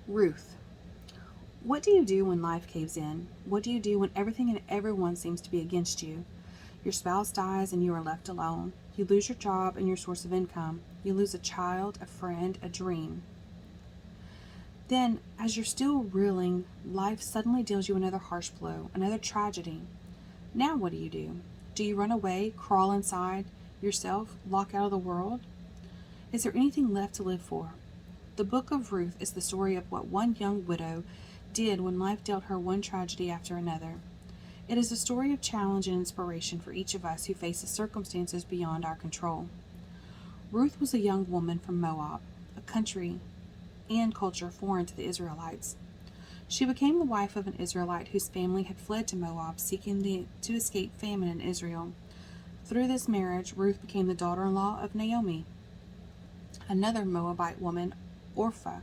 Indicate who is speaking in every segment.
Speaker 1: Ruth. What do you do when life caves in? What do you do when everything and everyone seems to be against you? Your spouse dies and you are left alone. You lose your job and your source of income. You lose a child, a friend, a dream. Then, as you're still reeling, life suddenly deals you another harsh blow, another tragedy. Now what do? Do you run away, crawl inside yourself, lock out of the world? Is there anything left to live for? The book of Ruth is the story of what one young widow did when life dealt her one tragedy after another. It is a story of challenge and inspiration for each of us who faces circumstances beyond our control. Ruth was a young woman from Moab, a country and culture foreign to the Israelites. She became the wife of an Israelite whose family had fled to Moab, seeking to escape famine in Israel. Through this marriage, Ruth became the daughter-in-law of Naomi. Another Moabite woman, Orpah,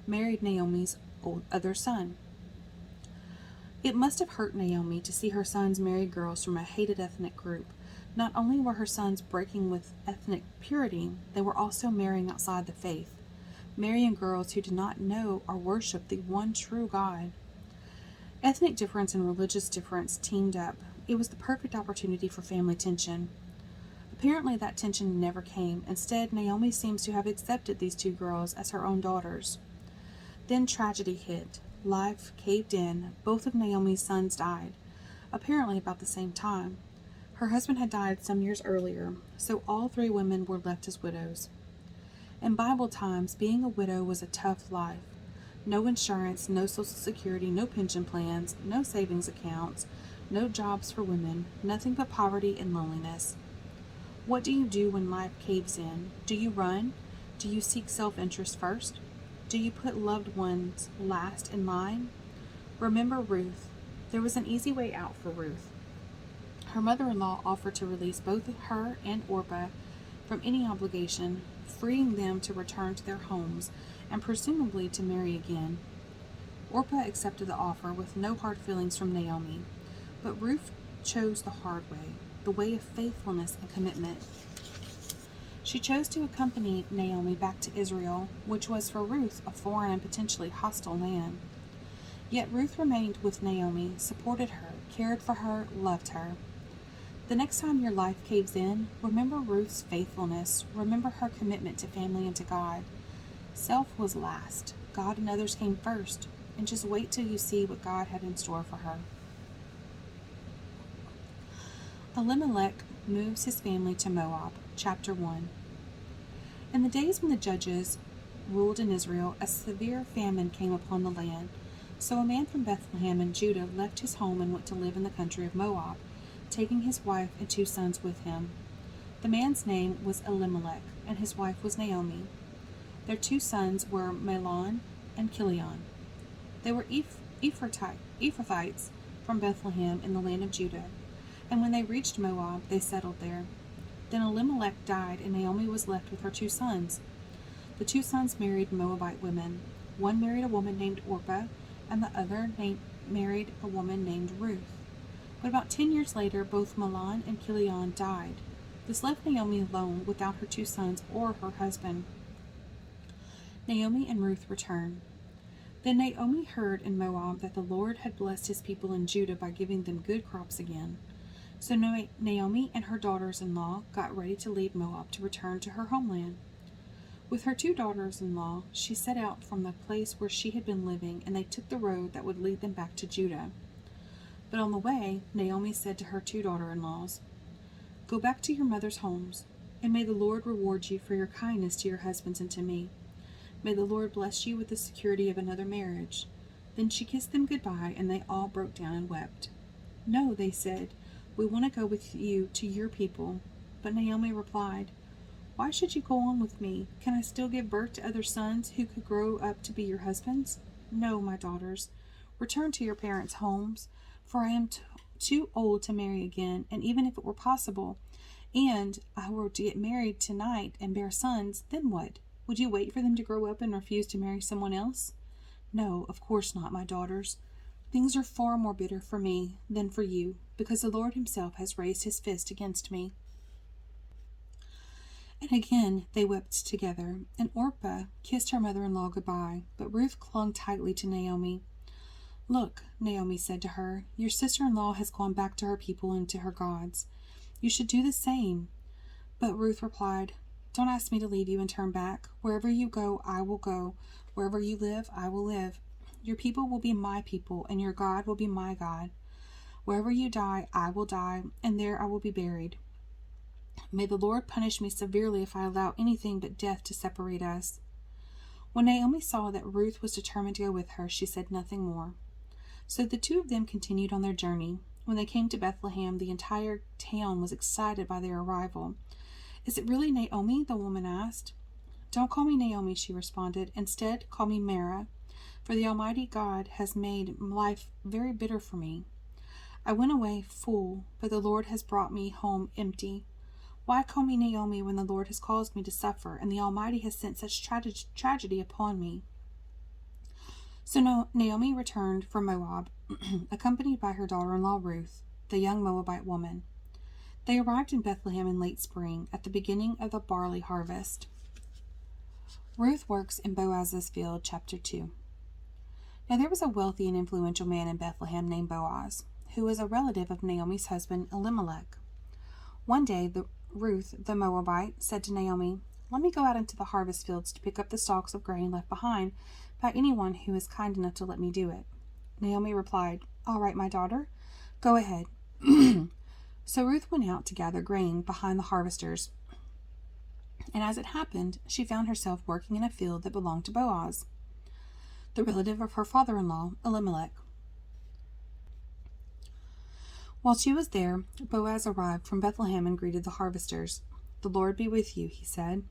Speaker 1: married Naomi's other son. It must have hurt Naomi to see her sons marry girls from a hated ethnic group. Not only were her sons breaking with ethnic purity, they were also marrying outside the faith, marrying girls who did not know or worship the one true God. Ethnic difference and religious difference teamed up. It was the perfect opportunity for family tension. Apparently that tension never came. Instead, Naomi seems to have accepted these two girls as her own daughters. Then tragedy hit. Life caved in. Both of Naomi's sons died, apparently about the same time. Her husband had died some years earlier, so all three women were left as widows. In Bible times, being a widow was a tough life. No insurance, no social security, no pension plans, no savings accounts, no jobs for women, nothing but poverty and loneliness. What do you do when life caves in? Do you run? Do you seek self-interest first? Do you put loved ones last in line? Remember Ruth. There was an easy way out for Ruth. Her mother-in-law offered to release both her and Orpah from any obligation, freeing them to return to their homes and presumably to marry again. Orpah accepted the offer with no hard feelings from Naomi, but Ruth chose the hard way, the way of faithfulness and commitment. She chose to accompany Naomi back to Israel, which was for Ruth a foreign and potentially hostile land. Yet Ruth remained with Naomi, supported her, cared for her, loved her. The next time your life caves in, remember Ruth's faithfulness. Remember her commitment to family and to God. Self was last. God and others came first. And just wait till you see what God had in store for her. Elimelech moves his family to Moab. Chapter 1. In the days when the judges ruled in Israel, a severe famine came upon the land. So a man from Bethlehem in Judah left his home and went to live in the country of Moab, taking his wife and two sons with him. The man's name was Elimelech, and his wife was Naomi. Their two sons were Mahlon and Chilion. They were Ephrathites from Bethlehem in the land of Judah, and when they reached Moab, they settled there. Then Elimelech died, and Naomi was left with her two sons. The two sons married Moabite women. One married a woman named Orpah, and the other married a woman named Ruth. But about 10 years later, both Mahlon and Chilion died. This left Naomi alone without her two sons or her husband. Naomi and Ruth return. Then Naomi heard in Moab that the Lord had blessed his people in Judah by giving them good crops again. So Naomi and her daughters-in-law got ready to leave Moab to return to her homeland. With her two daughters-in-law, she set out from the place where she had been living, and they took the road that would lead them back to Judah. But on the way, Naomi said to her two daughter-in-laws, "Go back to your mother's homes, and may the Lord reward you for your kindness to your husbands and to me. May the Lord bless you with the security of another marriage." Then she kissed them goodbye, and they all broke down and wept. "No," they said, "we want to go with you to your people." But Naomi replied, "Why should you go on with me? Can I still give birth to other sons who could grow up to be your husbands? No, my daughters, return to your parents' homes, for I am too old to marry again, and even if it were possible, and I were to get married tonight and bear sons, then what? Would you wait for them to grow up and refuse to marry someone else? No, of course not, my daughters. Things are far more bitter for me than for you, because the Lord himself has raised his fist against me." And again they wept together, and Orpah kissed her mother-in-law goodbye, but Ruth clung tightly to Naomi. "Look," Naomi said to her, "your sister-in-law has gone back to her people and to her gods. You should do the same." But Ruth replied, "Don't ask me to leave you and turn back. Wherever you go, I will go. Wherever you live, I will live. Your people will be my people, and your God will be my God. Wherever you die, I will die, and there I will be buried. May the Lord punish me severely if I allow anything but death to separate us." When Naomi saw that Ruth was determined to go with her, she said nothing more. So the two of them continued on their journey. When they came to Bethlehem, the entire town was excited by their arrival. "Is it really Naomi?" the woman asked. "Don't call me Naomi," she responded. "Instead, call me Mara, for the Almighty God has made life very bitter for me. I went away full, but the Lord has brought me home empty. Why call me Naomi when the Lord has caused me to suffer, and the Almighty has sent such tragedy upon me?" So Naomi returned from Moab, accompanied by her daughter-in-law Ruth, the young Moabite woman. They arrived in Bethlehem in late spring, at the beginning of the barley harvest. Ruth works in Boaz's field, chapter 2. Now there was a wealthy and influential man in Bethlehem named Boaz, who was a relative of Naomi's husband Elimelech. One day Ruth, the Moabite, said to Naomi, "Let me go out into the harvest fields to pick up the stalks of grain left behind by anyone who is kind enough to let me do it." Naomi replied, "All right, my daughter, go ahead." So Ruth went out to gather grain behind the harvesters, and as it happened, she found herself working in a field that belonged to Boaz, the relative of her father-in-law, Elimelech. While she was there, Boaz arrived from Bethlehem and greeted the harvesters. "The Lord be with you," he said.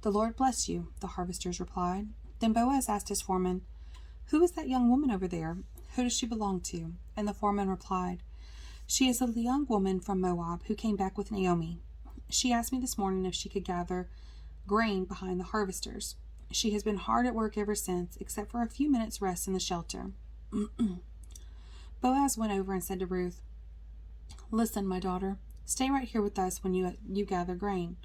Speaker 1: "The Lord bless you," the harvesters replied. Then Boaz asked his foreman, "Who is that young woman over there? Who does she belong to?" And the foreman replied, "She is a young woman from Moab who came back with Naomi. She asked me this morning if she could gather grain behind the harvesters. She has been hard at work ever since, except for a few minutes' rest in the shelter." Boaz went over and said to Ruth, "Listen, my daughter, stay right here with us when you gather grain.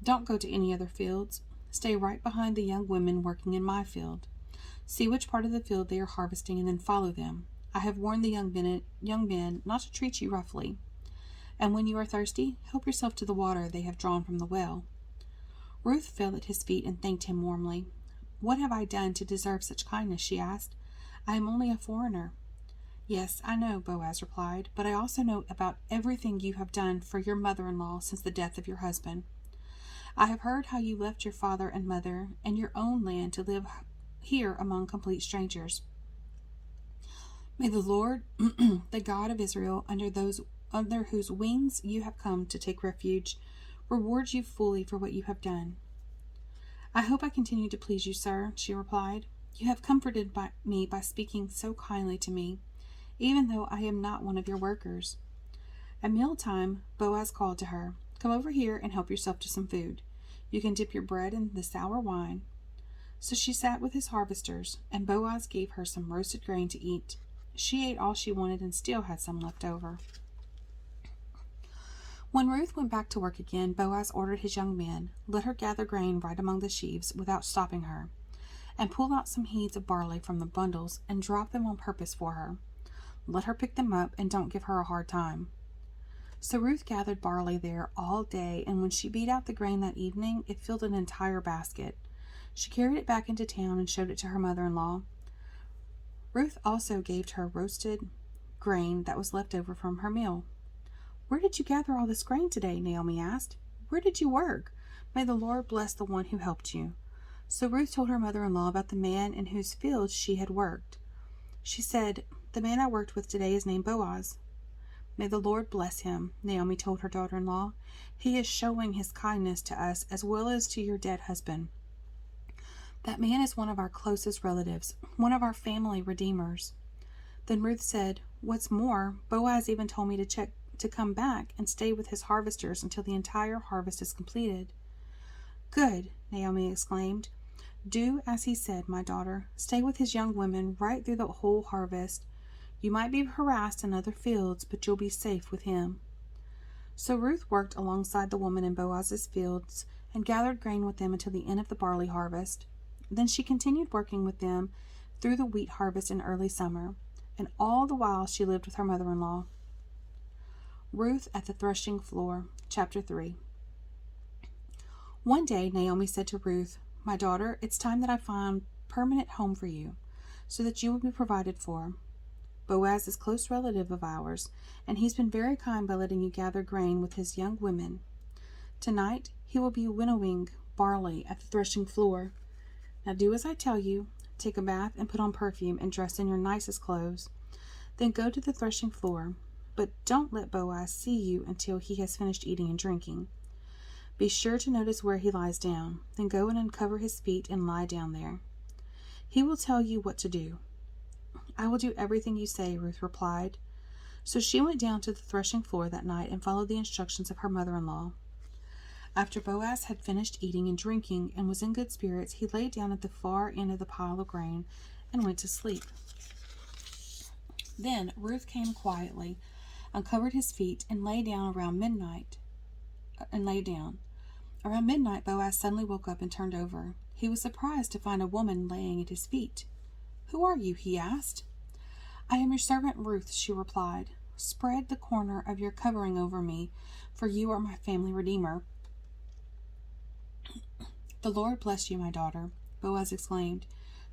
Speaker 1: Don't go to any other fields. Stay right behind the young women working in my field. See which part of the field they are harvesting and then follow them. I have warned the young men not to treat you roughly. And when you are thirsty, help yourself to the water they have drawn from the well." Ruth fell at his feet and thanked him warmly. "What have I done to deserve such kindness?" she asked. "I am only a foreigner." "Yes, I know," Boaz replied, "but I also know about everything you have done for your mother-in-law since the death of your husband. I have heard how you left your father and mother and your own land to live here among complete strangers. May the Lord, the God of Israel, under whose wings you have come to take refuge, reward you fully for what you have done." "I hope I continue to please you, sir," she replied. "You have comforted me by speaking so kindly to me, even though I am not one of your workers." At mealtime, Boaz called to her, "Come over here and help yourself to some food. You can dip your bread in the sour wine." So she sat with his harvesters, and Boaz gave her some roasted grain to eat. She ate all she wanted and still had some left over. When Ruth went back to work again, Boaz ordered his young men, "Let her gather grain right among the sheaves without stopping her, and pull out some heads of barley from the bundles and drop them on purpose for her. Let her pick them up and don't give her a hard time." So Ruth gathered barley there all day, and when she beat out the grain that evening, it filled an entire basket. She carried it back into town and showed it to her mother-in-law. Ruth also gave her roasted grain that was left over from her meal. "Where did you gather all this grain today?" Naomi asked. "Where did you work? May the Lord bless the one who helped you." So Ruth told her mother-in-law about the man in whose fields she had worked. She said, "The man I worked with today is named Boaz." "May the Lord bless him," Naomi told her daughter-in-law. "He is showing his kindness to us as well as to your dead husband. That man is one of our closest relatives, one of our family redeemers." Then Ruth said, "What's more, Boaz even told me to come back and stay with his harvesters until the entire harvest is completed." "Good," Naomi exclaimed. "Do as he said, my daughter. Stay with his young women right through the whole harvest. You might be harassed in other fields, but you'll be safe with him." So Ruth worked alongside the woman in Boaz's fields and gathered grain with them until the end of the barley harvest. Then she continued working with them through the wheat harvest in early summer, and all the while she lived with her mother-in-law. Ruth at the threshing floor. Chapter 3. One day Naomi said to Ruth, "My daughter, it's time that I find a permanent home for you, so that you will be provided for. Boaz is a close relative of ours, and he's been very kind by letting you gather grain with his young women. Tonight he will be winnowing barley at the threshing floor. Now do as I tell you. Take a bath and put on perfume and dress in your nicest clothes. Then go to the threshing floor. But don't let Boaz see you until he has finished eating and drinking. Be sure to notice where he lies down. Then go and uncover his feet and lie down there. He will tell you what to do." "I will do everything you say," Ruth replied. So she went down to the threshing floor that night and followed the instructions of her mother-in-law. After Boaz had finished eating and drinking and was in good spirits, he lay down at the far end of the pile of grain and went to sleep. Then Ruth came quietly, uncovered his feet, and lay down. Around midnight, Boaz suddenly woke up and turned over. He was surprised to find a woman laying at his feet. "Who are you?" he asked. "I am your servant Ruth," she replied. "Spread the corner of your covering over me, for you are my family redeemer." "The Lord bless you, my daughter," Boaz exclaimed.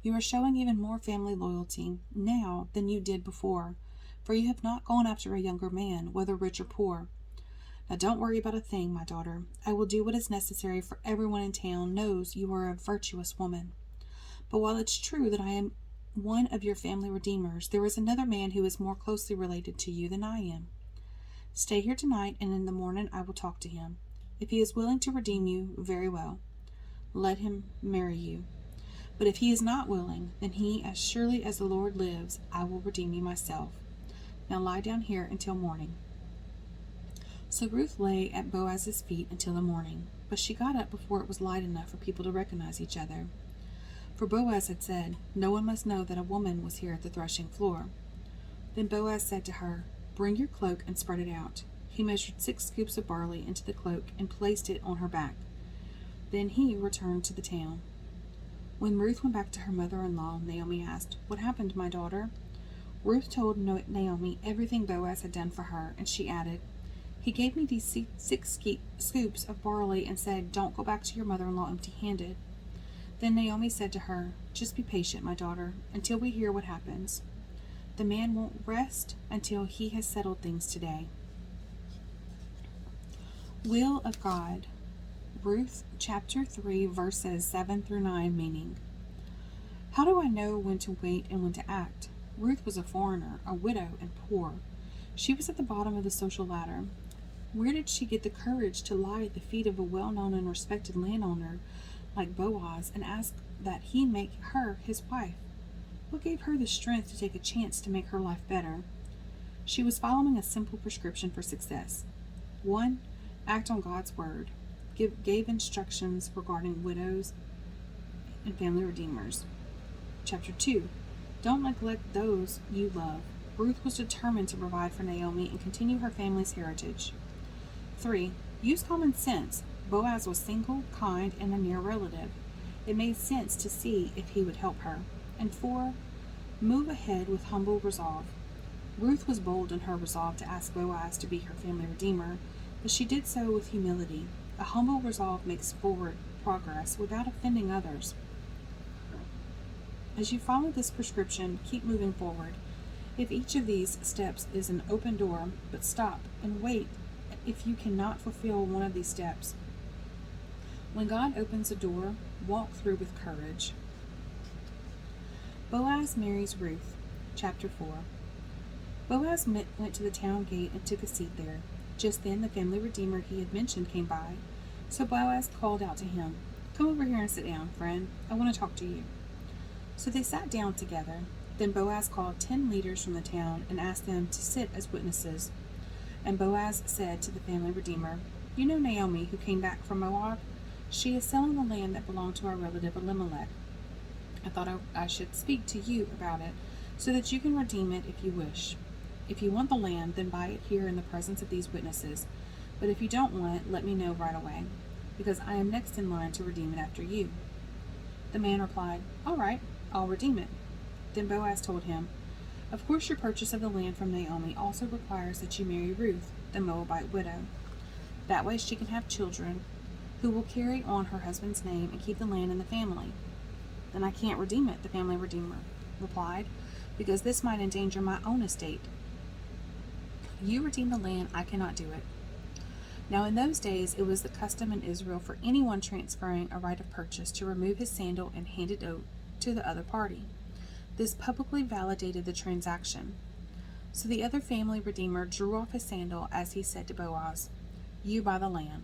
Speaker 1: "You are showing even more family loyalty now than you did before, for you have not gone after a younger man, whether rich or poor. Now don't worry about a thing, my daughter. I will do what is necessary, for everyone in town knows you are a virtuous woman. But while it's true that I am one of your family redeemers, there is another man who is more closely related to you than I am. Stay here tonight, and in the morning I will talk to him. If he is willing to redeem you, very well. Let him marry you. But if he is not willing, then as surely as the Lord lives, I will redeem you myself. Now lie down here until morning." So Ruth lay at Boaz's feet until the morning, but she got up before it was light enough for people to recognize each other. For Boaz had said, "No one must know that a woman was here at the threshing floor." Then Boaz said to her, "Bring your cloak and spread it out." He measured 6 scoops of barley into the cloak and placed it on her back. Then he returned to the town. When Ruth went back to her mother-in-law, Naomi asked, "What happened, my daughter?" Ruth told Naomi everything Boaz had done for her, and she added, "He gave me these 6 scoops of barley and said, 'Don't go back to your mother-in-law empty-handed.'" Then Naomi said to her, "Just be patient, my daughter, until we hear what happens. The man won't rest until he has settled things today." Will of God. Ruth chapter 3 verses 7 through 9 meaning. How do I know when to wait and when to act? Ruth was a foreigner, a widow, and poor. She was at the bottom of the social ladder. Where did she get the courage to lie at the feet of a well-known and respected landowner like Boaz and ask that he make her his wife? What gave her the strength to take a chance to make her life better? She was following a simple prescription for success. 1. Act on God's word. Gave instructions regarding widows and family redeemers. Chapter 2. Don't neglect those you love. Ruth was determined to provide for Naomi and continue her family's heritage. 3. Use common sense. Boaz was single, kind, and a near relative. It made sense to see if he would help her. And 4. Move ahead with humble resolve. Ruth was bold in her resolve to ask Boaz to be her family redeemer, but she did so with humility. A humble resolve makes forward progress without offending others. As you follow this prescription, keep moving forward. If each of these steps is an open door, but stop and wait if you cannot fulfill one of these steps. When God opens a door, walk through with courage. Boaz marries Ruth. Chapter 4. Boaz went to the town gate and took a seat there. Just then the family redeemer he had mentioned came by. So Boaz called out to him, "Come over here and sit down, friend. I want to talk to you." So they sat down together. Then Boaz called 10 leaders from the town and asked them to sit as witnesses. And Boaz said to the family redeemer, "You know Naomi, who came back from Moab? She is selling the land that belonged to our relative Elimelech. I thought I should speak to you about it, so that you can redeem it if you wish. If you want the land, then buy it here in the presence of these witnesses. But if you don't want it, let me know right away." because I am next in line to redeem it after you." The man replied, "All right, I'll redeem it." Then Boaz told him, "Of course your purchase of the land from Naomi also requires that you marry Ruth, the Moabite widow. That way she can have children who will carry on her husband's name and keep the land in the family." "Then I can't redeem it," the family redeemer replied, "because this might endanger my own estate. You redeem the land, I cannot do it." Now in those days it was the custom in Israel for anyone transferring a right of purchase to remove his sandal and hand it over to the other party. This publicly validated the transaction. So the other family redeemer drew off his sandal as he said to Boaz, "You buy the land."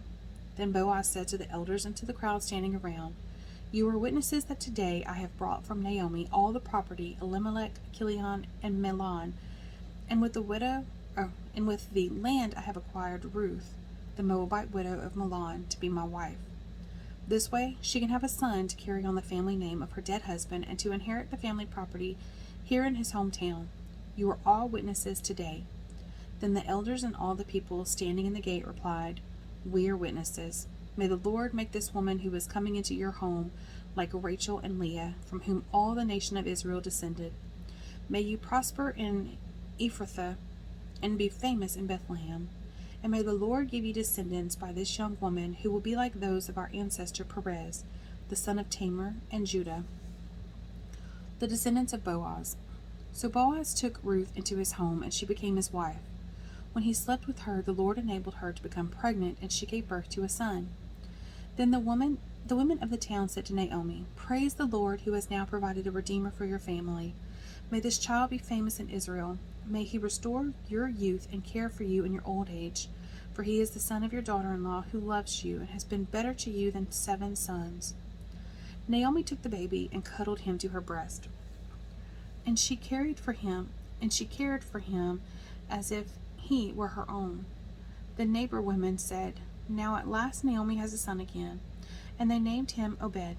Speaker 1: Then Boaz said to the elders and to the crowd standing around, "You are witnesses that today I have brought from Naomi all the property Elimelech, Kilion, and Mahlon, and with the land I have acquired Ruth, the Moabite widow of Mahlon, to be my wife. This way she can have a son to carry on the family name of her dead husband and to inherit the family property here in his hometown. You are all witnesses today." Then the elders and all the people standing in the gate replied, "We are witnesses. May the Lord make this woman who is coming into your home like Rachel and Leah, from whom all the nation of Israel descended. May you prosper in Ephrathah and be famous in Bethlehem. And may the Lord give you descendants by this young woman who will be like those of our ancestor Perez, the son of Tamar, and Judah, the descendants of Boaz." So Boaz took Ruth into his home, and she became his wife. When he slept with her, the Lord enabled her to become pregnant, and she gave birth to a son. Then the women of the town said to Naomi, "Praise the Lord, who has now provided a redeemer for your family. May this child be famous in Israel. May he restore your youth and care for you in your old age, for he is the son of your daughter-in-law who loves you and has been better to you than 7 sons." Naomi took the baby and cuddled him to her breast, and she cared for him as if he were her own. The neighbor women said, "Now at last Naomi has a son again," and they named him Obed.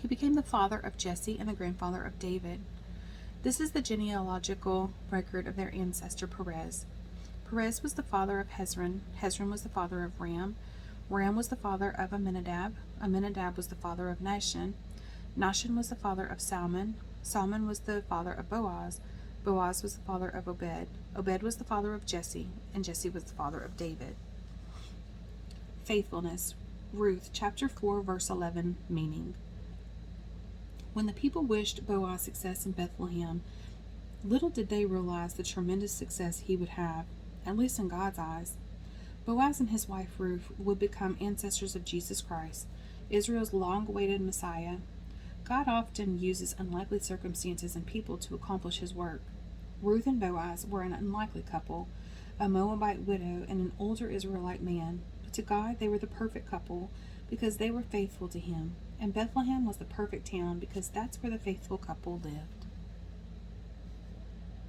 Speaker 1: He became the father of Jesse and the grandfather of David. This is the genealogical record of their ancestor Perez. Perez was the father of Hezron. Hezron was the father of Ram. Ram was the father of Amminadab. Amminadab was the father of Nahshon. Nahshon was the father of Salmon. Salmon was the father of Boaz. Boaz was the father of Obed. Obed was the father of Jesse, and Jesse was the father of David. Faithfulness. Ruth, chapter 4, verse 11, meaning. When the people wished Boaz success in Bethlehem, little did they realize the tremendous success he would have, at least in God's eyes. Boaz and his wife Ruth would become ancestors of Jesus Christ, Israel's long-awaited Messiah. God often uses unlikely circumstances and people to accomplish his work. Ruth and Boaz were an unlikely couple, a Moabite widow and an older Israelite man, but to God they were the perfect couple because they were faithful to him, and Bethlehem was the perfect town because that's where the faithful couple lived.